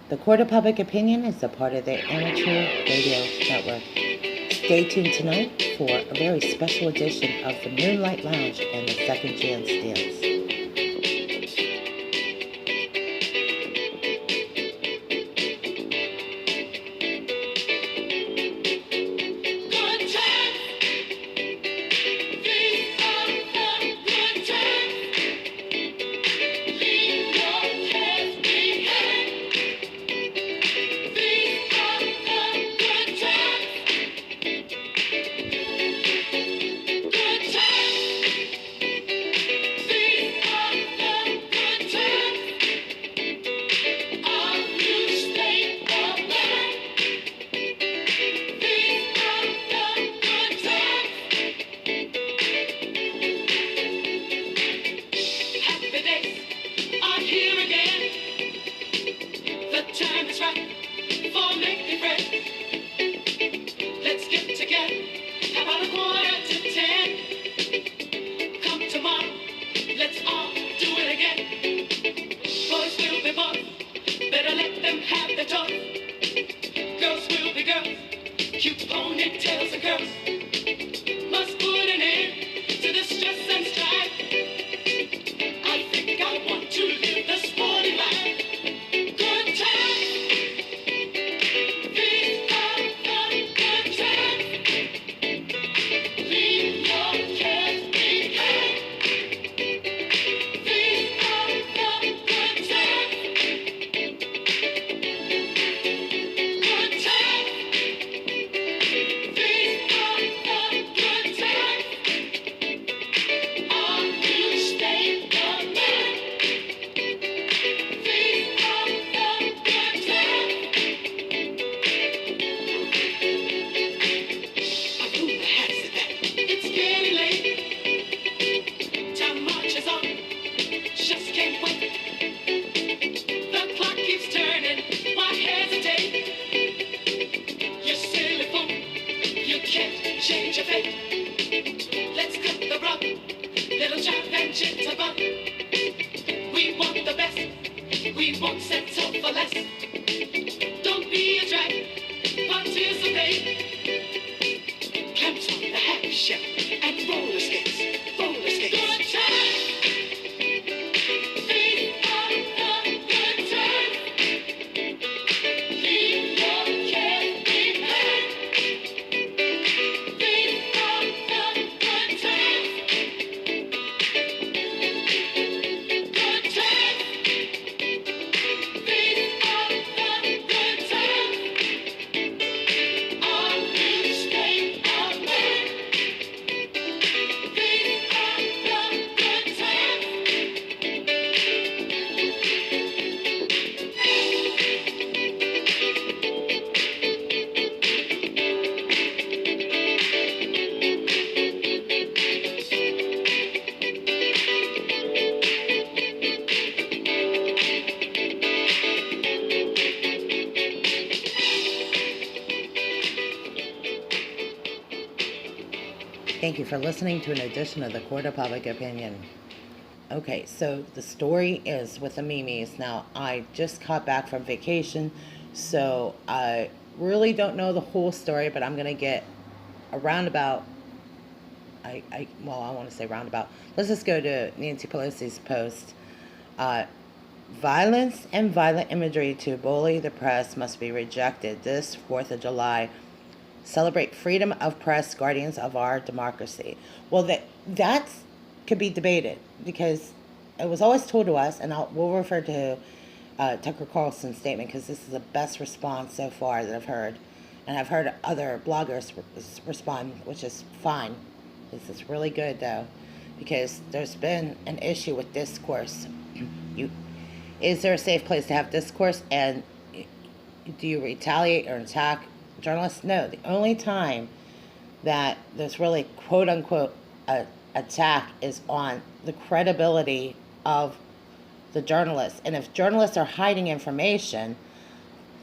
The Court of Public Opinion is a part of the Amateur Radio Network. Stay tuned tonight for a very special edition of the Moonlight Lounge and the Second Chance Dance. Thank you for listening to an edition of the Court of Public Opinion. Okay, so the story is with the Mimis. Now, I just got back from vacation, so I really don't know the whole story, but I'm going to get a roundabout. I want to say roundabout. Let's just go to Nancy Pelosi's post. Violence and violent imagery to bully the press must be rejected this 4th of July. Celebrate freedom of press, guardians of our democracy. Well, that could be debated because it was always told to us, and we'll refer to Tucker Carlson's statement because this is the best response so far that I've heard. And I've heard other bloggers respond, which is fine. This is really good, though, because there's been an issue with discourse. Is there a safe place to have discourse, and do you retaliate or attack journalists? No. The only time that there's really quote-unquote attack is on the credibility of the journalists. And if journalists are hiding information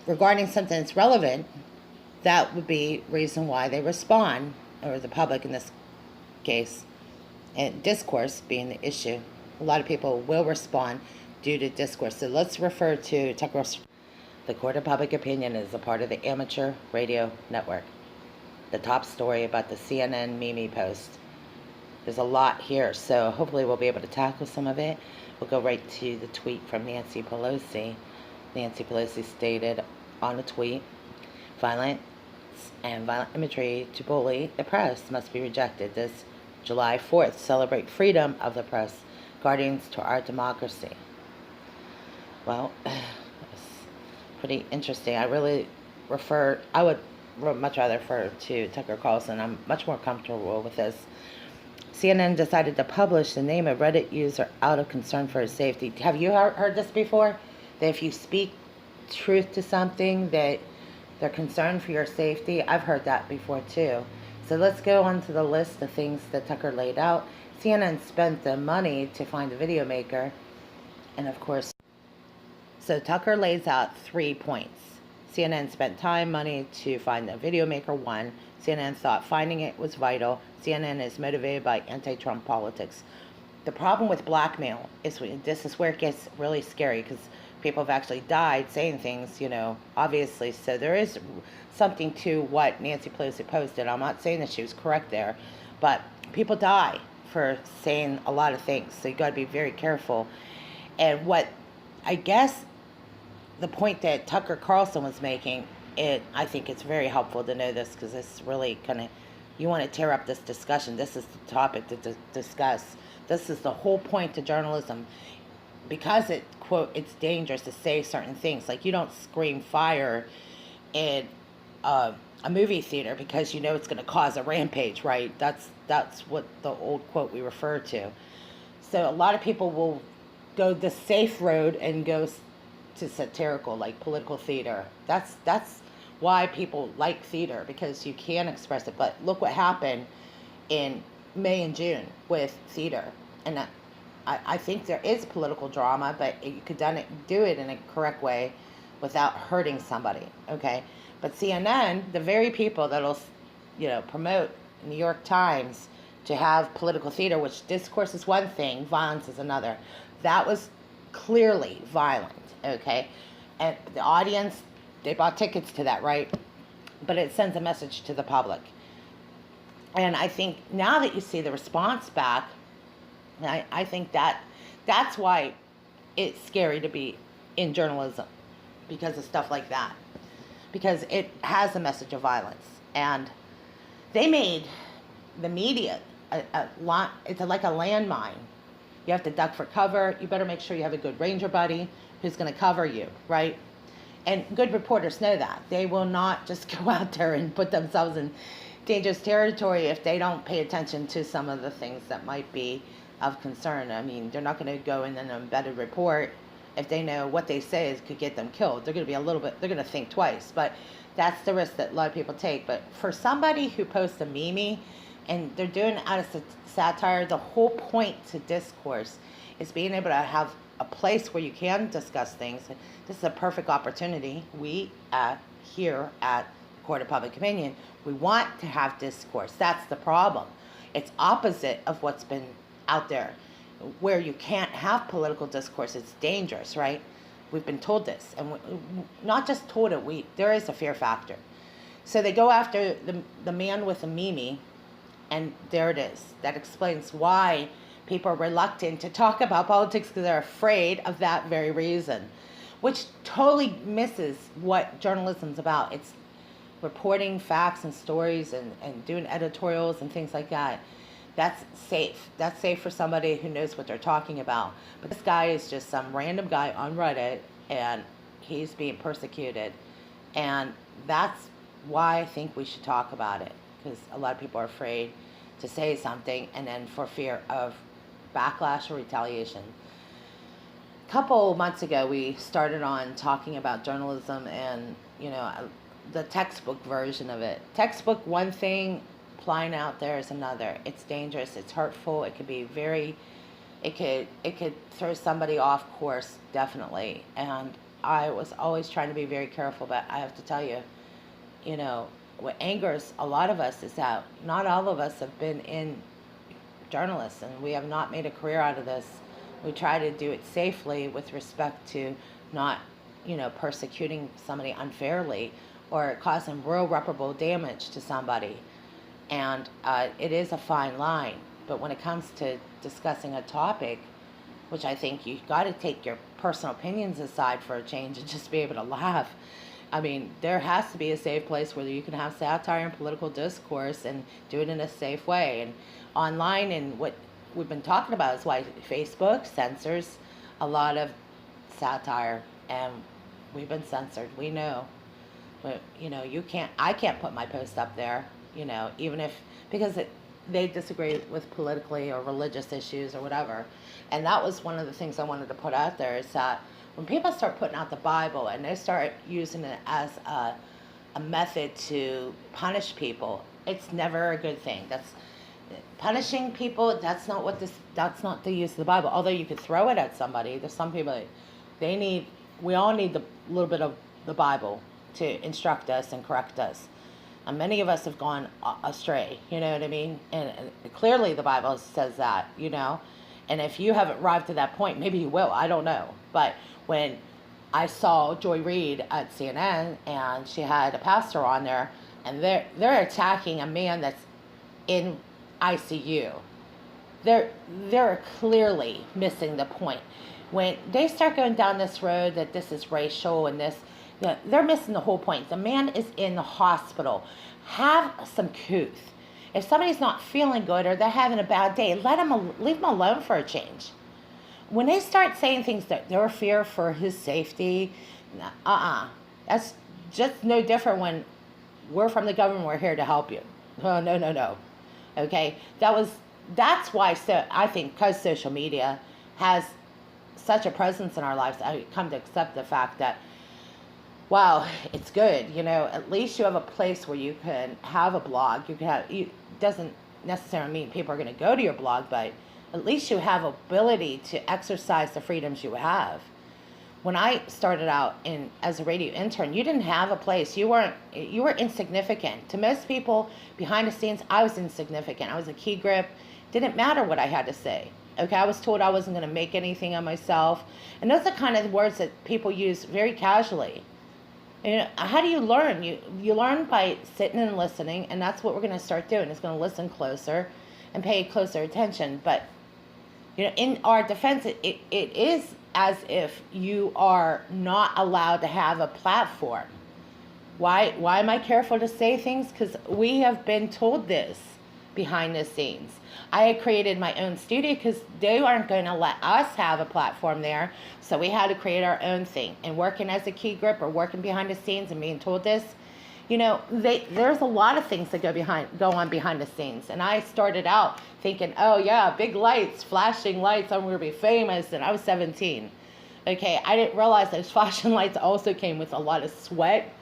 regarding something that's relevant, that would be reason why they respond, or the public in this case, and discourse being the issue. A lot of people will respond due to discourse. So let's refer to Tucker The Court of Public Opinion is a part of the Amateur Radio Network. The top story about the CNN Mimi post. There's a lot here, so hopefully we'll be able to tackle some of it. We'll go right to the tweet from Nancy Pelosi. Nancy Pelosi stated on a tweet, violence and violent imagery to bully the press must be rejected. This July 4th, celebrate freedom of the press, guardians to our democracy. Well, it's pretty interesting. I would much rather refer to Tucker Carlson. I'm much more comfortable with this. CNN decided to publish the name of Reddit user out of concern for his safety. Have you heard this before? That if you speak truth to something, that they're concerned for your safety? I've heard that before too. So let's go on to the list of things that Tucker laid out. CNN spent the money to find a video maker. And of course, so Tucker lays out 3 points. CNN spent time, money to find a video maker. 1, CNN thought finding it was vital. CNN is motivated by anti-Trump politics. The problem with blackmail is this is where it gets really scary, because people have actually died saying things, obviously. So there is something to what Nancy Pelosi posted. I'm not saying that she was correct there, but people die for saying a lot of things. So you got to be very careful. And what I guess the point that Tucker Carlson was making, I think it's very helpful to know this, because this really you want to tear up this discussion. This is the topic to discuss. This is the whole point to journalism, because it's dangerous to say certain things. Like, you don't scream fire in a movie theater because it's going to cause a rampage, right? That's what the old quote we refer to. So a lot of people will go the safe road and go to satirical, like political theater. That's why people like theater, because you can express it. But look what happened in May and June with theater. And I think there is political drama, but you could do it in a correct way without hurting somebody, okay? But CNN, the very people that'll, promote New York Times to have political theater, which discourse is one thing, violence is another. That was clearly violent, okay? And the audience, they bought tickets to that, right? But it sends a message to the public. And I think now that you see the response back, I think that's why it's scary to be in journalism, because of stuff like that. Because it has a message of violence. And they made the media it's like a landmine. You have to duck for cover. You better make sure you have a good ranger buddy who's going to cover you, right? And good reporters know that. They will not just go out there and put themselves in dangerous territory if they don't pay attention to some of the things that might be of concern. I mean, they're not going to go in an embedded report if they know what they say could get them killed. They're going to be they're going to think twice. But that's the risk that a lot of people take. But for somebody who posts a meme, and they're doing it out of satire, the whole point to discourse is being able to have a place where you can discuss things. This is a perfect opportunity. We here at Court of Public Opinion, we want to have discourse. That's the problem. It's opposite of what's been out there, where you can't have political discourse. It's dangerous, right? We've been told this, and not just told it. There is a fear factor. So they go after the man with the meme, and there it is. That explains why people are reluctant to talk about politics, because they're afraid of that very reason, which totally misses what journalism's about. It's reporting facts and stories and doing editorials and things like that. That's safe. That's safe for somebody who knows what they're talking about. But this guy is just some random guy on Reddit, and he's being persecuted. And that's why I think we should talk about it, because a lot of people are afraid to say something, and then for fear of backlash or retaliation. A couple months ago, we started on talking about journalism and, the textbook version of it. Textbook one thing, applying out there is another. It's dangerous. It's hurtful. It could be it could throw somebody off course, definitely. And I was always trying to be very careful, but I have to tell you, what angers a lot of us is that not all of us have been in journalists, and we have not made a career out of this. We try to do it safely with respect to not persecuting somebody unfairly or causing real reparable damage to somebody. And it is a fine line. But when it comes to discussing a topic, which I think you got to take your personal opinions aside for a change and just be able to laugh. I mean, there has to be a safe place where you can have satire and political discourse and do it in a safe way. And online, and what we've been talking about is why Facebook censors a lot of satire, and we've been censored. We know. But, I can't put my post up there, even if, because they disagree with politically or religious issues or whatever. And that was one of the things I wanted to put out there, is that when people start putting out the Bible and they start using it as a method to punish people, it's never a good thing. That's punishing people. That's not the use of the Bible. Although you could throw it at somebody. There's some people that we all need the little bit of the Bible to instruct us and correct us. And many of us have gone astray, you know what I mean? And clearly the Bible says that, And if you haven't arrived to that point, maybe you will, I don't know. But when I saw Joy Reid at CNN, and she had a pastor on there, and they're attacking a man that's in ICU. They're clearly missing the point. When they start going down this road that this is racial and this, they're missing the whole point. The man is in the hospital. Have some couth. If somebody's not feeling good or they're having a bad day, leave them alone for a change. When they start saying things that they're fear for his safety, that's just no different when we're from the government, we're here to help you. No. Okay? That's why, so I think, because social media has such a presence in our lives, I come to accept the fact that, wow, it's good. At least you have a place where you can have a blog. It doesn't necessarily mean people are going to go to your blog, but at least you have ability to exercise the freedoms you have. When I started out as a radio intern, you didn't have a place. You were insignificant. To most people behind the scenes, I was insignificant. I was a key grip. Didn't matter what I had to say. Okay, I was told I wasn't going to make anything of myself. And those are kind of the words that people use very casually. How do you learn? You learn by sitting and listening, and that's what we're going to start doing. Is going to listen closer and pay closer attention. But in our defense, it is as if you are not allowed to have a platform. Why am I careful to say things? Because we have been told this behind the scenes. I had created my own studio because they aren't going to let us have a platform there. So we had to create our own thing. And working as a key grip or working behind the scenes and being told this, there's a lot of things that go on behind the scenes. And I started out thinking, oh yeah, big lights, flashing lights, I'm going to be famous. And I was 17. Okay, I didn't realize those flashing lights also came with a lot of sweat,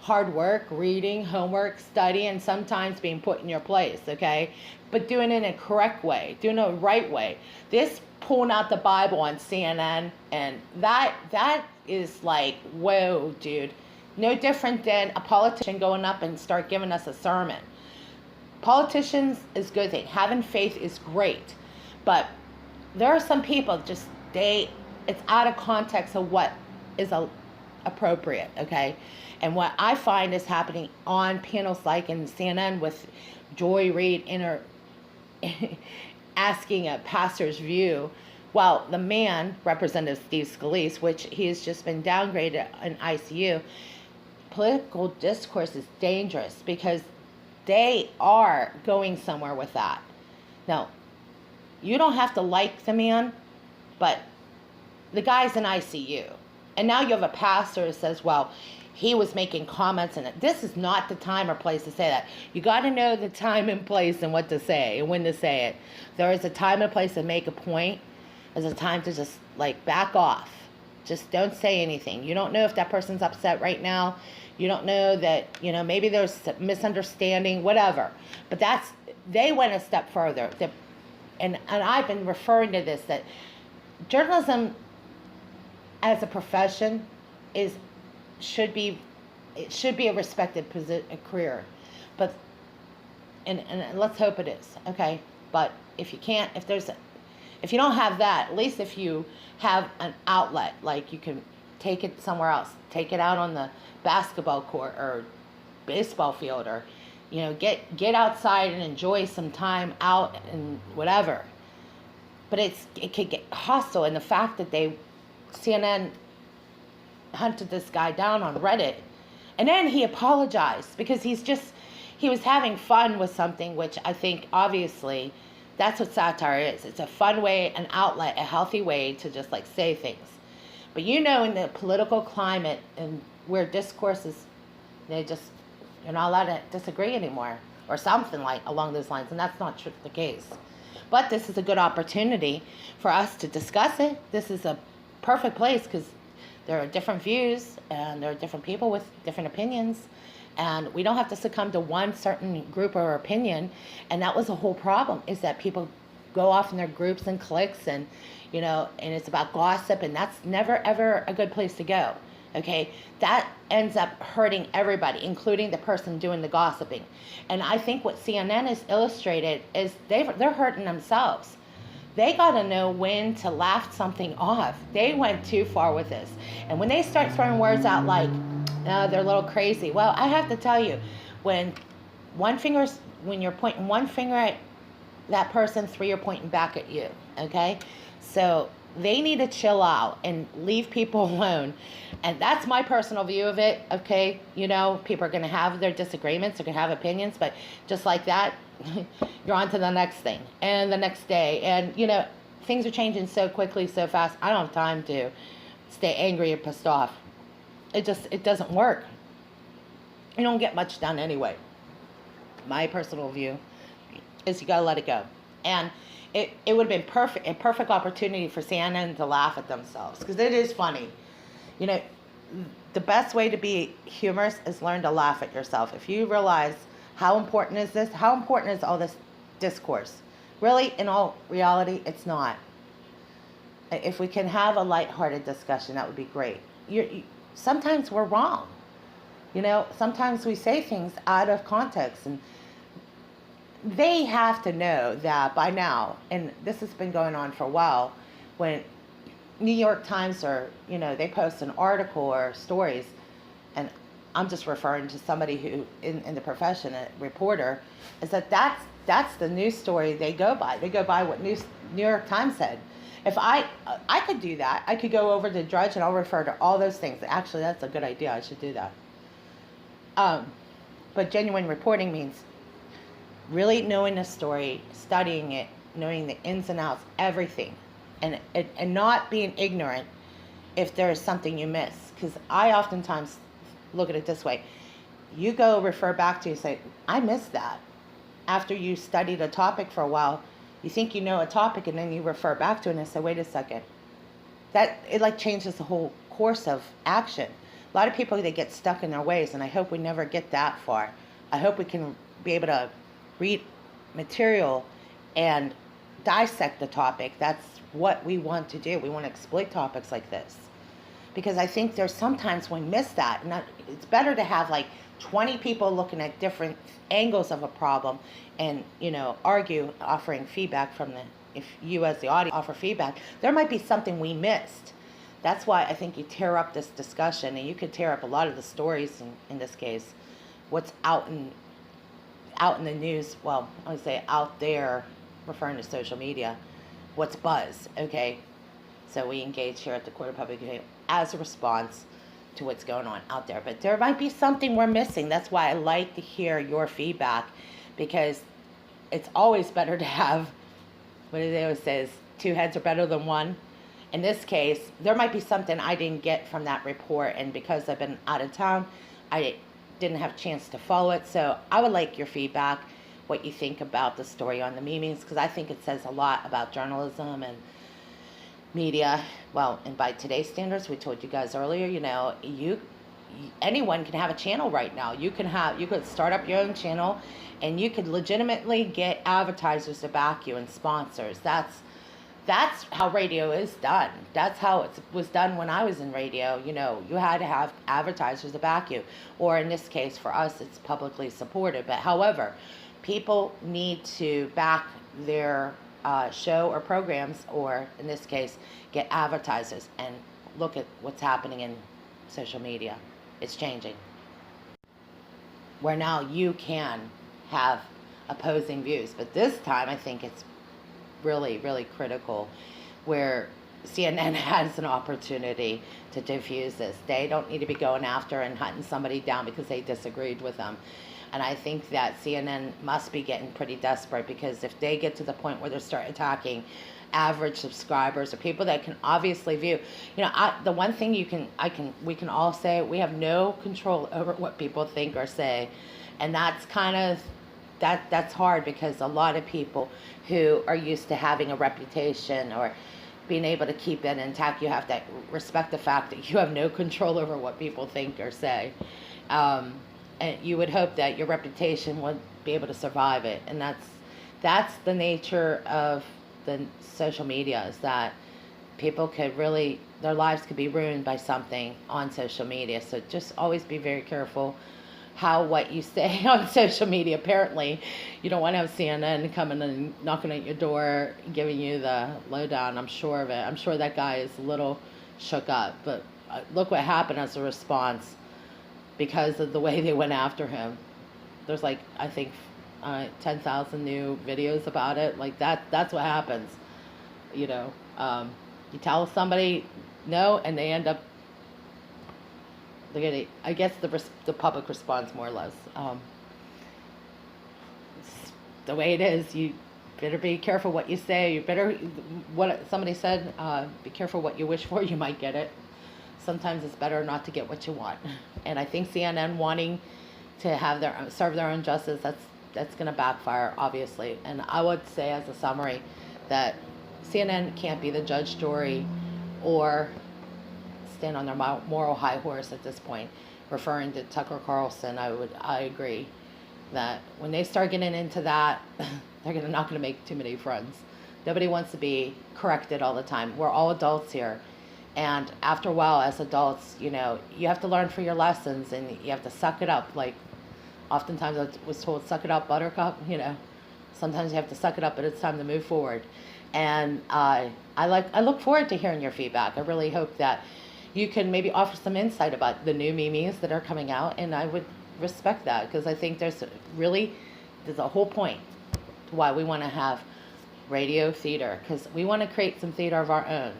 hard work, reading, homework, study, and sometimes being put in your place, okay? But doing it in a correct way, doing it the right way. This pulling out the Bible on CNN, and that is like, whoa, dude. No different than a politician going up and start giving us a sermon. Politicians is a good thing. Having faith is great. But there are some people it's out of context of what is appropriate, okay? And what I find is happening on panels like in CNN with Joy Reid asking a pastor's view. Well, the man, Representative Steve Scalise, which he has just been downgraded in ICU, political discourse is dangerous because they are going somewhere with that. Now, you don't have to like the man, but the guy's in ICU. And now you have a pastor who says, well, he was making comments, and this is not the time or place to say that. You got to know the time and place and what to say and when to say it. There is a time and place to make a point. There's a time to just back off. Just don't say anything. You don't know if that person's upset right now. You don't know that, maybe there's misunderstanding, whatever. But they went a step further. And I've been referring to this, that journalism as a profession should be a respected a career, but and let's hope it is, okay. But if you don't have that, at least if you have an outlet, like you can take it somewhere else. Take it out on the basketball court or baseball field, or get outside and enjoy some time out and whatever. But it could get hostile, and the fact that CNN hunted this guy down on Reddit, and then he apologized because he was having fun with something, which I think obviously that's what satire is. It's a fun way, an outlet, a healthy way to just like say things. But in the political climate and where discourse is, you're not allowed to disagree anymore, or something like along those lines, and that's not the case. But this is a good opportunity for us to discuss it. This is a perfect place because there are different views and there are different people with different opinions, and we don't have to succumb to one certain group or opinion. And that was the whole problem, is that people go off in their groups and cliques, and and it's about gossip, and that's never ever a good place to go. Okay, that ends up hurting everybody, including the person doing the gossiping. And I think what CNN has illustrated is they're hurting themselves. They got to know when to laugh something off. They went too far with this. And when they start throwing words out like, they're a little crazy. Well, I have to tell you, when you're pointing one finger at that person, three are pointing back at you. Okay? So they need to chill out and leave people alone. And that's my personal view of it, okay? People are going to have their disagreements, they're going to have opinions, but just like that, you're on to the next thing and the next day. And, things are changing so quickly, so fast. I don't have time to stay angry or pissed off. It doesn't work. You don't get much done anyway. My personal view is you got to let it go. And it would have been a perfect opportunity for CNN to laugh at themselves, because it is funny. The best way to be humorous is learn to laugh at yourself. If you realize how important is all this discourse? Really, in all reality, it's not. If we can have a lighthearted discussion, that would be great. Sometimes we're wrong. Sometimes we say things out of context, and they have to know that by now, and this has been going on for a while, when New York Times they post an article or stories, and I'm just referring to somebody who in the profession, a reporter, is that's the news story they go by. They go by what New York Times said. If I could do that, I could go over to Drudge and I'll refer to all those things. Actually, that's a good idea. I should do that. But genuine reporting means really knowing the story, studying it, knowing the ins and outs, everything, and not being ignorant if there is something you miss. Because I oftentimes look at it this way. You go refer back to, you say, I missed that. After you studied a topic for a while, you think you know a topic, and then you refer back to it and say, wait a second. It changes the whole course of action. A lot of people, they get stuck in their ways, and I hope we never get that far. I hope we can be able to read material and dissect the topic. That's what we want to do. We want to exploit topics like this. Because I think there's sometimes we miss that. And it's better to have 20 people looking at different angles of a problem and, argue, offering feedback if you as the audience offer feedback, there might be something we missed. That's why I think you tear up this discussion, and you could tear up a lot of the stories in this case, what's out in the news. Well, I would say out there, referring to social media, what's buzz, okay? So we engage here at the Court of Public Opinion as a response to what's going on out there. But there might be something we're missing. That's why I like to hear your feedback, because it's always better to have, what do they always say, is 2 heads are better than one. In this case, there might be something I didn't get from that report, and because I've been out of town, I didn't have a chance to follow it. So I would like your feedback, what you think about the story on the meetings, because I think it says a lot about journalism and media. Well, and by today's standards, we told you guys earlier, anyone can have a channel right now. You could start up your own channel, and you could legitimately get advertisers to back you and sponsors. That's how radio is done. That's how it was done when I was in radio. You had to have advertisers to back you, or in this case for us, it's publicly supported. But however, people need to back their show or programs, or in this case, get advertisers. And look at what's happening in social media. It's changing. Where now you can have opposing views. But this time I think it's really, really critical where CNN has an opportunity to diffuse this. They don't need to be going after and hunting somebody down because they disagreed with them. And I think that CNN must be getting pretty desperate, because if they get to the point where they start attacking average subscribers or people that can obviously view, the one thing we can all say, we have no control over what people think or say. And that's kind of, that's hard, because a lot of people who are used to having a reputation or being able to keep it intact, you have to respect the fact that you have no control over what people think or say. And you would hope that your reputation would be able to survive it. And that's the nature of the social media, is that people could really, their lives could be ruined by something on social media. So just always be very careful what you say on social media. Apparently, you don't want to have CNN coming and knocking at your door, giving you the lowdown. I'm sure of it. I'm sure that guy is a little shook up. But look what happened as a response because of the way they went after him. There's like, I think, 10,000 new videos about it. Like that's what happens. You tell somebody no, and they end up, I guess the public responds more or less. It's the way it is. You better be careful what you say. What somebody said, be careful what you wish for, you might get it. Sometimes it's better not to get what you want. And I think CNN wanting to serve their own justice, that's going to backfire, obviously. And I would say as a summary that CNN can't be the judge, jury, or stand on their moral high horse at this point. Referring to Tucker Carlson, I agree that when they start getting into that, they're not going to make too many friends. Nobody wants to be corrected all the time. We're all adults here. And after a while, as adults, you have to learn for your lessons, and you have to suck it up. Like, oftentimes I was told, suck it up, buttercup, Sometimes you have to suck it up, but it's time to move forward. And I look forward to hearing your feedback. I really hope that you can maybe offer some insight about the new memes that are coming out, and I would respect that, because I think there's a whole point to why we want to have radio theater, because we want to create some theater of our own.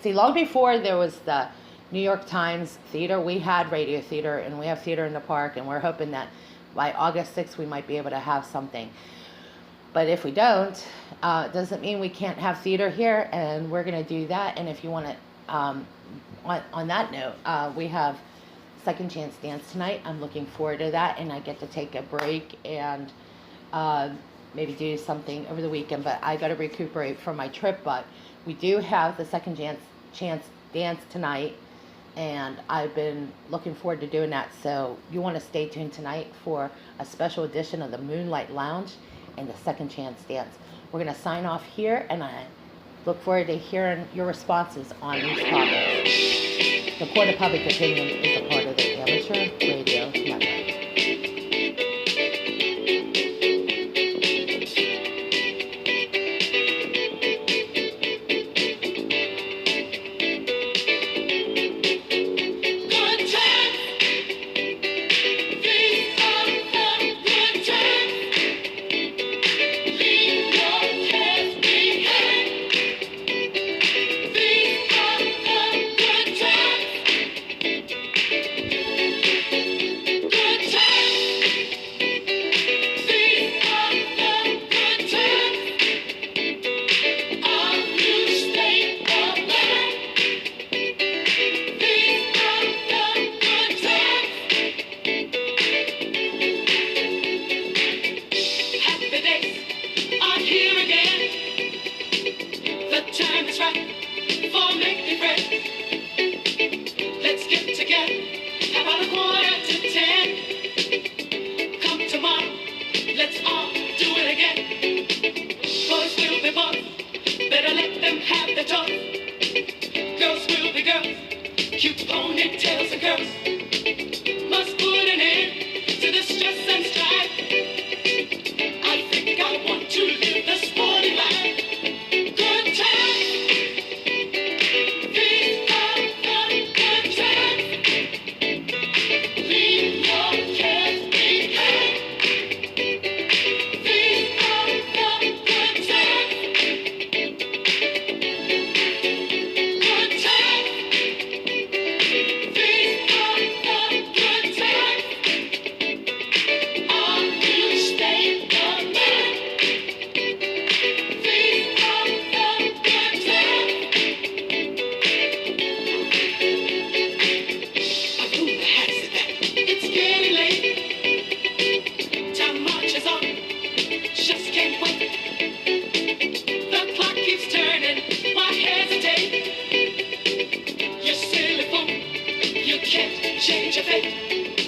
See, long before there was the New York Times theater, we had radio theater, and we have theater in the park, and we're hoping that by August 6th we might be able to have something. But if we don't, it doesn't mean we can't have theater here, and we're going to do that. And if you want to, on that note, we have Second Chance Dance tonight. I'm looking forward to that, and I get to take a break and maybe do something over the weekend. But I got to recuperate from my trip. But we do have the Second Chance Dance tonight, and I've been looking forward to doing that. So you want to stay tuned tonight for a special edition of the Moonlight Lounge and the Second Chance Dance. We're going to sign off here, and I look forward to hearing your responses on these topics. The Court of Public Opinion is a part of the Amateur Radio Network. Good times.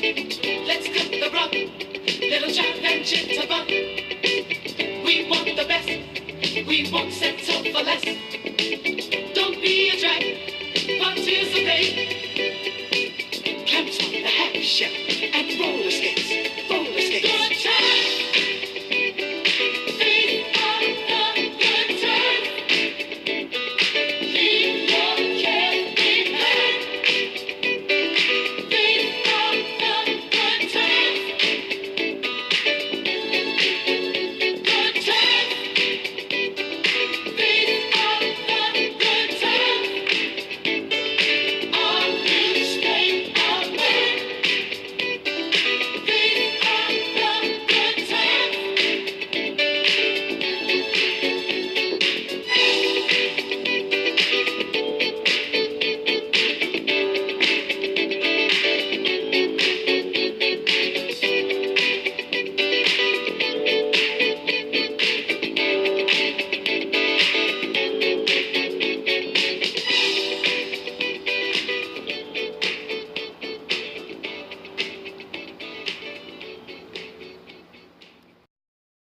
Let's cut the rug, little child and jitterbug. We want the best, we won't settle for less. Don't be a drag, participate. Clamps on the half shell and roller skates.